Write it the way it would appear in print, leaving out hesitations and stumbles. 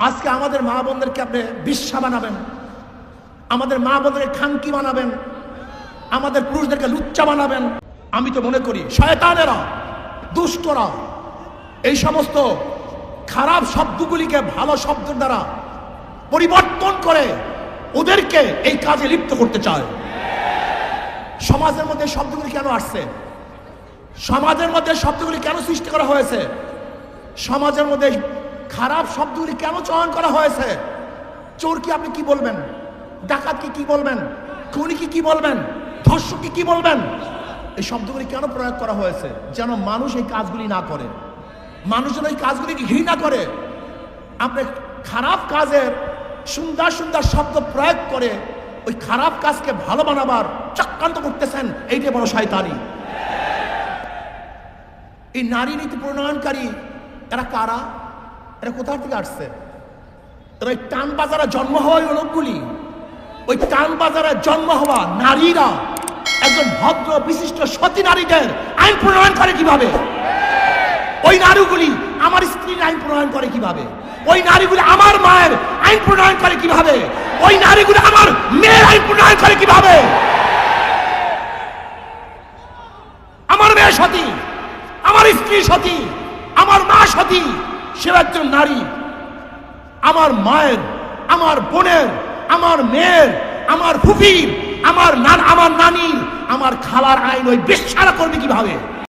আজকে আমাদের মা বোনদেরকে আপনি বিশ্বা বানাবেন, আমাদের মা বোনদেরকে খানকি বানাবেন, আমাদের পুরুষদেরকে লুচ্চা বানাবেন। আমি তো মনে করি শয়তানেরা, দুষ্টরা এই সমস্ত খারাপ শব্দগুলিকে ভালো শব্দের দ্বারা পরিবর্তন করে ওদেরকে এই কাজে লিপ্ত করতে চায়। সমাজের মধ্যে শব্দগুলি কেন আসছে? সমাজের মধ্যে শব্দগুলি কেন সৃষ্টি করা হয়েছে? সমাজের মধ্যে খারাপ শব্দগুলি কেন চয়ন করা হয়েছে? চোরকে আপনি কি বলবেন? ডাকাতকে কি বলবেন? খুনিকে কি বলবেন? ধর্ষককে কি বলবেন? এই শব্দগুলি কেন প্রয়োগ করা হয়েছে? যেন মানুষ এই কাজগুলি না করে, মানুষ যেন এই কাজগুলিকে ঘৃণা করে। আপনি খারাপ কাজের সুন্দর সুন্দর শব্দ প্রয়োগ করে ওই খারাপ কাজকে ভালো বানাবার চক্রান্ত করতেছেন। এইটা বড় শয়তানি। এই নারী নীতি প্রণয়নকারী এরা কারা? এরা কোথা থেকে আসছে? এরা ওই টান বাজারে জন্ম হওয়া লোকগুলি, ওই টান বাজারে জন্ম হওয়া নারীরা একজন ভদ্র বিশিষ্ট সতী নারীদের আইন প্রণয়ন করে কিভাবে? ওই নারীগুলি আমার স্ত্রীর আইন প্রণয়ন করে কিভাবে? ওই নারীগুলি আমার মায়ের আইন প্রণয়ন করে কিভাবে? ওই নারীগুলি আমার মেয়ের আইন প্রণয়ন করে কিভাবে? আমার মেয়ে সতী, আমার স্ত্রী সতী, আমার মা সতী, সে একজন নারী। আমার মায়ের, আমার বোনের, আমার মেয়ের, আমার ফুফির, আমার নানির, আমার খালার আইন ওই বেশ্যারা করবে কিভাবে?